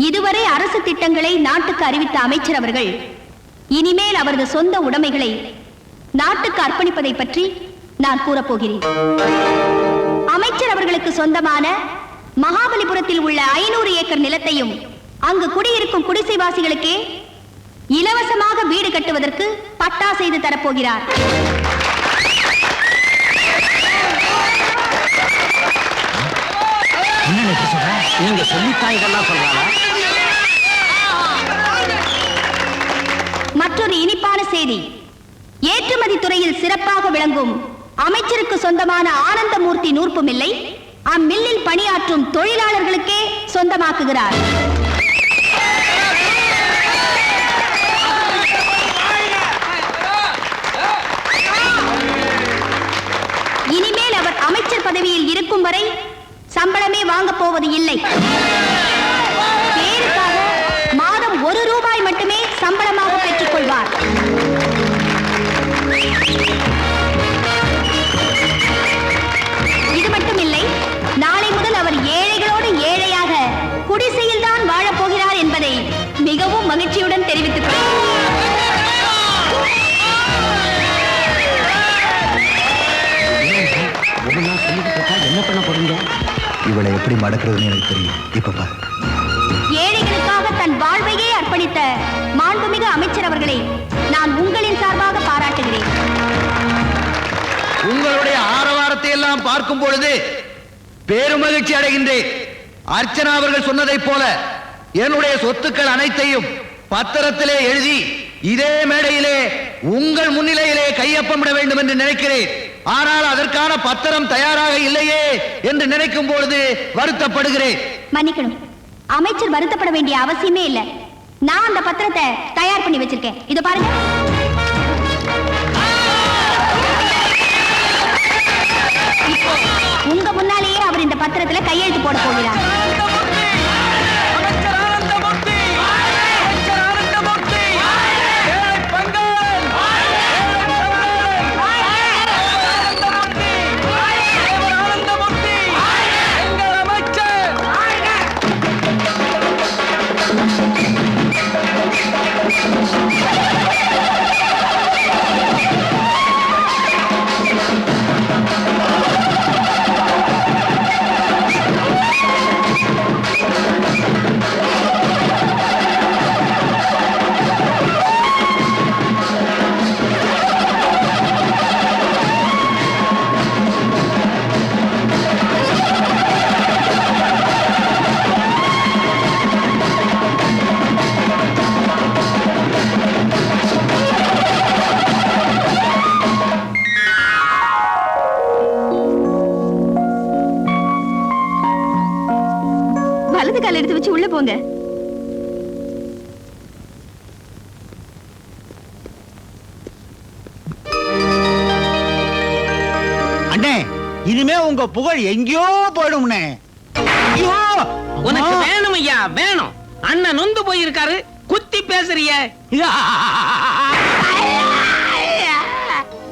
இதுவரை அரசு திட்டங்களை நாட்டுக்கு அறிவித்த அமைச்சர் அவர்கள் இனிமேல் அவரது சொந்த உடைமைகளை நாட்டுக்கு அர்ப்பணிப்பதை பற்றி நான் கூறப்போகிறேன். அமைச்சர் அவர்களுக்கு சொந்தமான மகாபலிபுரத்தில் உள்ள 500 ஏக்கர் நிலத்தையும் அங்கு குடியிருக்கும் குடிசைவாசிகளுக்கே இலவசமாக வீடு கட்டுவதற்கு பட்டா செய்து தரப்போகிறார். நீங்க சொல்லித்தாய்கள்லாம் சொல்றாங்க. மற்றொரு இனிப்பான செய்தி, ஏற்றுமதி துறையில் சிறப்பாக விளங்கும் அமைச்சருக்கு சொந்தமான ஆனந்தமூர்த்தி நூற்பு மில்லை அம்மில்லில் பணியாற்றும் தொழிலாளர்களுக்கே சொந்தமாக்குகிறார். இனிமேல் அவர் அமைச்சர் பதவியில் இருக்கும் வரை சம்பளமே வாங்க போவது இல்லை. பேருக்காக மாதம் 1 ரூபாய் மட்டுமே சம்பளமாக பெற்றுக் கொள்வார். இது மட்டுமில்லை, நாளை முதல் அவர் ஏழைகளோடு ஏழையாக குடிசையில் தான் வாழப் போகிறார் என்பதை மிகவும் மகிழ்ச்சியுடன் தெரிவித்துக் கொள்கிறேன். என்ன பண்ண போறீங்க? இவளை எப்படி மடக்கிறதுன்னு எனக்கு தெரியும். இப்ப பாரு. ஏழைகளுக்காக தன் வாழ்வையே அர்ப்பணித்த மாண்புமிகு அமைச்சர் அவர்களை நான் உங்களின் சார்பாக பாராட்டுகிறேன். உங்களுடைய ஆரவாரத்தை எல்லாம் பார்க்கும் பொழுது பெருமகிழ்ச்சி அடைகின்றேன். அர்ச்சனா அவர்கள் சொன்னதைப் போல என்னுடைய சொத்துக்கள் அனைத்தையும் பத்திரத்திலே எழுதி இதே மேடையிலே உங்கள் முன்னிலையிலே கையொப்பமிட வேண்டும் என்று நினைக்கிறேன். ஆனால் அதற்கான பத்திரம் தயாராக இல்லையே என்று நினைக்கும் பொழுது வருத்தப்படுகிறேன். மன்னிக்கணும், அமைச்சர் வருத்தப்பட வேண்டிய அவசியமே இல்லை. நான் அந்த பத்திரத்தை தயார் பண்ணி வச்சிருக்கேன். இத பாருங்க. உங்க முன்னாலேயே அவர் இந்த பத்திரத்துல கையெழுத்து போட போகிறார். வலது கால் எடுத்து வச்சு உள்ள போங்க. அண்ணே, இனிமே உங்க புகழ் எங்கேயோ போயிடும்னே. ஐயோ, உனக்கு வேணும் ஐயா, வேணும். அண்ணன் நொந்து போயிருக்காரு, குத்தி பேசுறிய.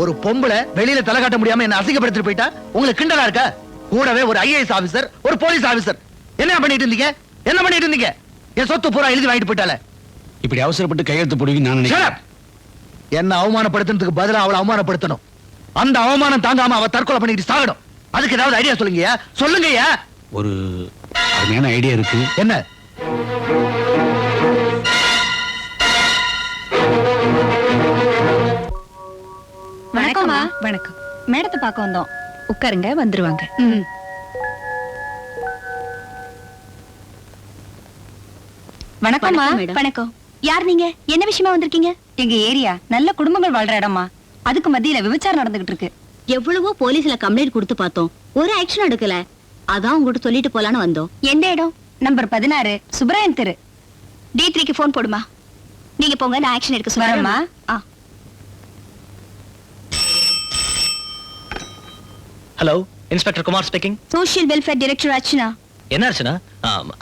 ஒரு பொம்பளை வெளியில தலை காட்ட முடியாம என்ன அசிங்கப்படுத்திட்டு போயிட்டா உங்களுக்கு கிண்டலா இருக்கா? கூடவே ஒரு IAS ஆபீசர், ஒரு போலீஸ் ஆபீசர். என்ன பண்ணிட்டு இருந்தீங்க? என்ன பண்ணிட்டு இருந்தீங்க? என் சொத்து பூரா எழுதி வாங்கிட்டு போயிட்டால. இப்படி அவசரப்பட்டு கையெழுத்து போடுவீங்க நான் நினைக்கிறேன். என்ன அவமானப்படுத்துறதுக்கு பதிலா அவளை அவமானப்படுத்தணும். அந்த அவமானம் தாங்காம அவ தற்கொலை பண்ணிட்டு சாகணும். அதுக்கு ஏதாவது ஐடியா சொல்லுங்கயா, சொல்லுங்கயா. ஒரு அருமையான ஐடியா இருக்கு. என்ன? வணக்கம்மா. வணக்கம். மேடத்தை பார்க்க வந்தோம். உட்காருங்க, வந்துருவாங்க. வணக்கம்மா. வணக்கம். யார் நீங்க? என்ன விஷயமா வந்திருக்கீங்க? எங்க ஏரியா நல்ல குடும்பங்கள் வாழ்ற இடமா, அதுக்கு மத்தியில விபச்சாரம் நடந்துகிட்டு இருக்கு. எவ்வளவோ போலீஸ்ல கம்ப்ளைண்ட் கொடுத்து பார்த்தோம், ஒரு ஆக்ஷன் எடுக்கல. அதான் உங்ககிட்ட சொல்லிட்டு போலான்னு வந்தோம். எந்த இடம்? நம்பர் 16 சுப்ராயன் தெரு. D3க்கு போன் போடுமா. நீங்க போங்க, நான் ஆக்ஷன் எடுக்க சொல்றேன்மா. Hello, inspector Kumar speaking. Social welfare director Archana. என்ன அர்ச்சனா?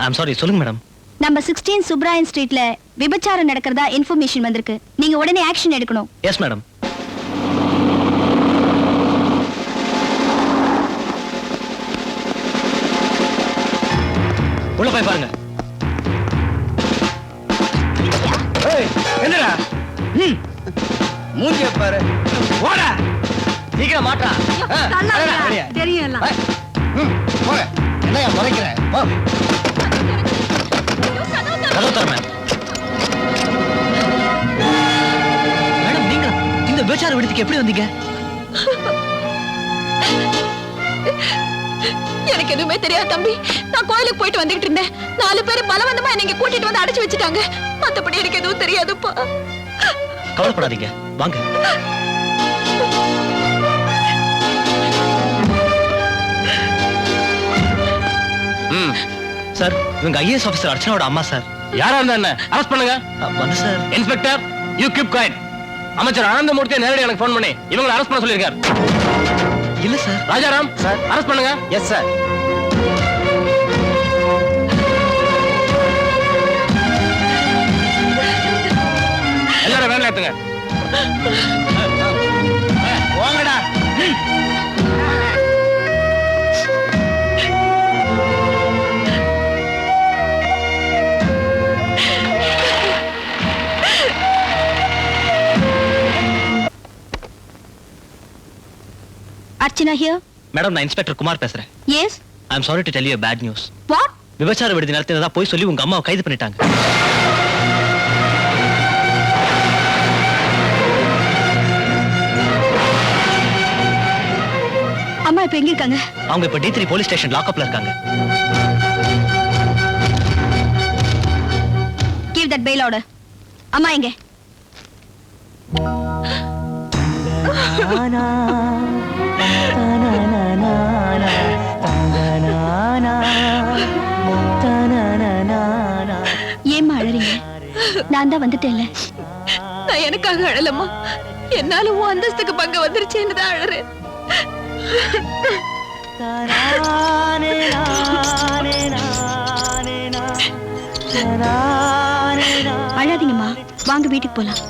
ஐம் சாரி, சொல்லுங்க மேடம். நம்பர் 16 சுப்ராயன் ஸ்ட்ரீட்ல விபச்சாரம் நடக்கிறதா இன்ஃபர்மேஷன் வந்திருக்கு. நீங்க உடனே ஆக்ஷன் எடுக்கணும். Yes madam. உள்ள போய் பாருங்க. என்னடா மூஞ்சிய பாரு போடா சீக்கிரம் மாட்டா தெரியும் போக என்னையா முறைக்கிற போ கதவு தர மேடம் நீங்க இந்த விபச்சார விடுதிக்கு எப்படி வந்தீங்க? எனக்கு எதுவுமே தெரியாது தம்பி. நான் கோயிலுக்கு போயிட்டு வந்துட்டு இருந்தேன். 4 பேர் பலவந்தமா என்னை கூட்டிட்டு வந்து அடைச்சு வச்சுட்டாங்க. மத்தபடி எனக்கு எதுவும் தெரியாதுப்பா. கவலைப்படாதீங்க, வாங்க. சார், இவங்க ஐஏஎஸ் ஆபீசர் அர்ச்சனாவோட அம்மா சார். யாரா இருந்தா என்ன அரெஸ்ட் பண்ணுங்க. வந்து sir. Inspector you keep quiet. அமைச்சர் ஆனந்தமூர்த்தி நேரடியாக எனக்கு ஃபோன் பண்ணி இவங்களை அரெஸ்ட் பண்ண சொல்லியிருக்காரு. இல்ல சார். ராஜாராம் சார் அரெஸ்ட் பண்ணுங்க. Yes sir. எல்லாரும் வேலை ஏத்துங்க. போங்கடா. Archana here. மேடம், நான் இன்ஸ்பெக்டர் குமார் பேசுறேன். Yes. I am sorry to tell you a bad news. What? விபச்சார விடுதி நடத்தினதா போய் சொல்லி உங்க அம்மாவை கைது பண்ணிட்டாங்க. அம்மா இப்ப எங்க இருக்காங்க? அவங்க இப்ப D3 போலீஸ் ஸ்டேஷன் லாக்அப்ல இருக்காங்க. Give that bail order. அம்மா எங்க? ஏம்மா அழறீங்க? நான் தான் வந்துட்டேன்ல. நான் எனக்காக அழலம்மா, என்னால உன் அந்தஸ்துக்கு பங்கு வந்துருச்சேன்னு தான் அழறேன். அழாதீங்கம்மா, வாங்க வீட்டுக்கு போலாம்.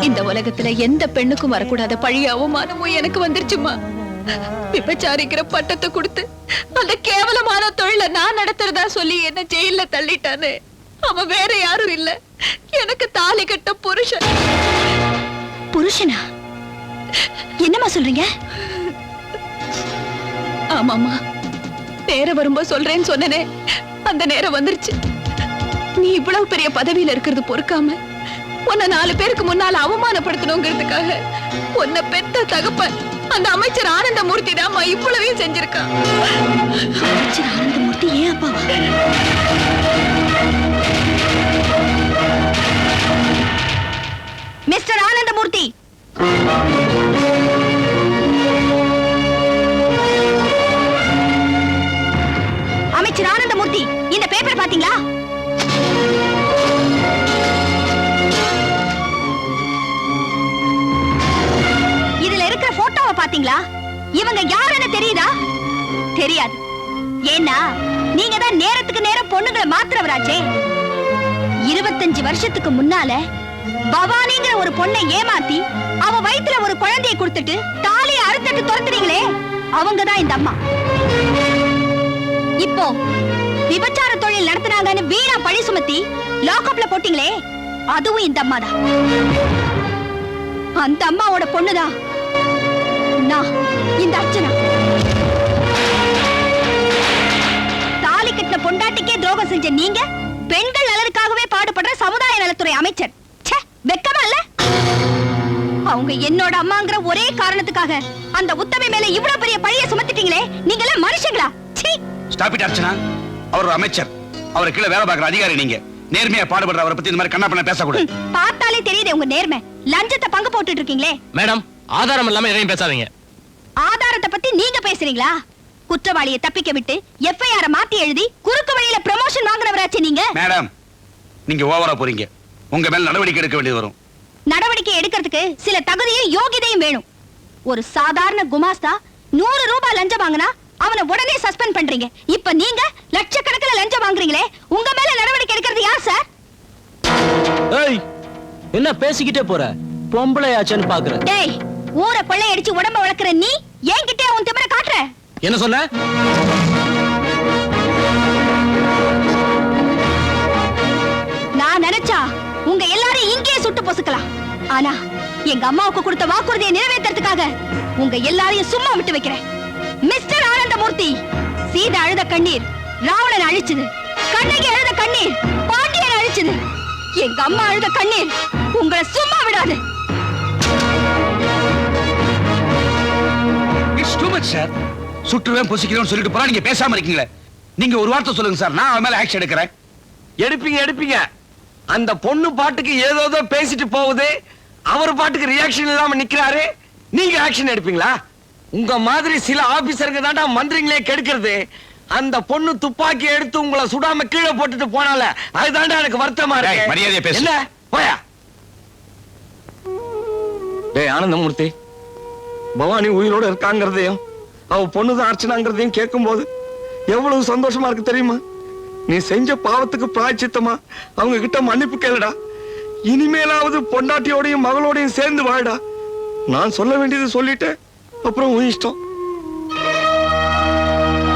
இந்த உலகத்துல எந்த பெண்ணுக்கும் வரக்கூடாத பழிய அவமானமும் எனக்கு வந்துருச்சுமா. விபச்சாரிக்கிற பட்டத்தை கொடுத்து அந்த கேவலமான தொழில நான் நடத்துறதா சொல்லி என்ன ஜெயில தள்ளிட்டானு. அவன் வேற யாரும் இல்ல, எனக்கு தாலி கட்ட புருஷன். புருஷனா? என்னம்மா சொல்றீங்க? ஆமாமா, நேரம் வரும்போது சொல்றேன்னு சொன்னனே, அந்த நேரம் வந்துருச்சு. நீ இவ்வளவு பெரிய பதவியில இருக்கிறது பொறுக்காம உன்னை 4 பேருக்கு முன்னால அவமானப்படுத்தணுங்கிறதுக்காக உன்னை பெத்த தகப்பன் அந்த அமைச்சர் ஆனந்தமூர்த்தி தான் இவ்வளவையும் செஞ்சிருக்கான். அமைச்சர் ஆனந்தமூர்த்தி ஏன் அப்பாவா? மிஸ்டர் ஆனந்தமூர்த்தி, அமைச்சர் ஆனந்தமூர்த்தி, இந்த பேப்பர் பாத்தீங்களா? இதுல இருக்கிற போட்டோவை பாத்தீங்களா? இவங்க யாருன்னு தெரியுதா? தெரியாது. ஏன்னா நீங்க தான் நேரத்துக்கு நேரம் பொண்ணுங்களை மாத்துறவராச்சே. 25 வருஷத்துக்கு முன்னால பவானிங்கிற ஒரு பொண்ணை ஏமாத்தி அவ வயித்துல ஒரு குழந்தையை கொடுத்துட்டு தாலியை அறுத்துட்டு துரத்துறீங்களே, அவங்கதான் இந்த அம்மா. இப்போ விபச்சார தொழில் நடத்தினாங்கன்னு வீணா பழி சுமத்தி லாக்அப்ல போட்டீங்களே, அதுவும் இந்த அம்மா தான். அந்த அம்மாவோட பொண்ணுதான் நான், இந்த அர்ச்சனா. தாலி கட்டின பொண்டாட்டிக்கே துரோகம் செஞ்ச நீங்க பெண்கள் நலனுக்காகவே பாடுபடுற சமுதாய நலத்துறை அமைச்சர். ச்சே, வெக்கமா இல்ல? அவங்க என்னோட அம்மாங்கிற ஒரே காரணத்துக்காக அந்த உத்தமி மேல இவ்வளவு பெரிய பழிய சுமத்திட்டீங்களே, நீங்க எல்லாம் மனுஷங்களா? சீ! Stop it Archana. அவர் ஒரு அமைச்சர், அவரை கீழே வேலை பார்க்குற அதிகாரி. நீங்க நேர்மையா பாடுபடுற அவரை பத்தி இந்த மாதிரி கண்ணா பண்ண பேசக்கூடாது. பார்த்தாலே தெரியுது உங்க நேர்மை. லஞ்சத்தை பங்கு போட்டுட்டு இருக்கீங்களே. மேடம், ஆதாரம் இல்லாம எதையும் பேசாதீங்க. ஆதாரத்தை பத்தி நீங்க பேசுறீங்களா? குற்றவாளியை தப்பிக்க விட்டு எஃப்ஐஆர் மாத்தி எழுதி குறுக்கு வழியில ப்ரமோஷன் வாங்குறவராச்சே நீங்க. மேடம், நீங்க ஓவரா போறீங்க. உங்க மேல நடவடிக்கை எடுக்க வேண்டியது வரும். நடவடிக்கை எடுக்கிறதுக்கு சில தகுதியும் யோகிதையும் வேணும். ஒரு சாதாரண குமாஸ்தா 100 ரூபாய் லஞ்சம் வாங்கினா அவனை உடனே சஸ்பெண்ட் பண்றீங்க. இப்ப நீங்க லட்சக்கணக்கில் லஞ்சம் வாங்குறீங்களே, உங்க மேல நடவடிக்கை எடுக்கிறது யார் சார்? ஏய், என்ன பேசிக்கிட்டே போற? பொம்பளையாச்சேன்னு பாக்குற. டேய், ஊரை கொள்ளையடிச்சு உடம்ப வளர்க்கிற நீ என்கிட்டே உன் திமிர காட்டுற? என்ன சொன்ன? நான் நினைச்சா உங்க எல்லாரும் இங்கே ஆனா எங்க அம்மாவுக்கு கொடுத்த வாக்குறுதியை நிறைவேற்றுறதுக்காக உங்க எல்லாரையும் சும்மா விட்டு வைக்கிறேன். மிஸ்டர் ஆனந்தமூர்த்தி, சீதை அழுத கண்ணீர் ராவணன் அழிச்சது, கண்ணகி அழுத கண்ணீர் பாண்டியன் அழிச்சது, எங்க அம்மா அழுத கண்ணீர் உங்களை சும்மா விடாது. It's too much sir. சுற்றுவேன் பொசிக்கிறேன்னு சொல்லிட்டு போறா, நீங்க பேசாம இருக்கீங்களே. நீங்க ஒரு வார்த்தை சொல்லுங்க சார், நான் அவன் மேல ஆக்ஷன் எடுக்கிறேன். எடுப்பீங்க. அந்த பொண்ணு பாட்டுக்கு ஏதோ பேசிட்டு போகுது, அவர் பாட்டுக்கு ரியாக்ஷன் இல்லாம நிக்கிறாரு, நீங்க ஆக்ஷன் எடுப்பீங்களா? உங்க மாதிரி சில ஆபீசருங்க தாண்டா மந்திரிங்களே கெடுக்கிறது. அந்த பொண்ணு துப்பாக்கி எடுத்து உங்களை சுடாம கீழே போட்டுட்டு போனால அதுதாண்டா எனக்கு வருத்தமா இருக்கு. மரியாதையா பேசு. என்ன போயா? டேய் ஆனந்தமூர்த்தி, பவானி உயிரோட இருக்காங்கிறதையும் அவ பொண்ணுதான் அர்ச்சனாங்கிறதையும் கேட்கும் போது எவ்வளவு சந்தோஷமா இருக்கு தெரியுமா? நீ செஞ்ச பாவத்துக்கு பிராயச்சித்தமா அவங்க கிட்ட மன்னிப்பு கேளுடா. இனிமேலாவது பொண்டாட்டியோடையும் மகளோடையும் சேர்ந்து வாழடா. நான் சொல்ல வேண்டியது சொல்லிட்டேன், அப்புறம் உன் இஷ்டம்.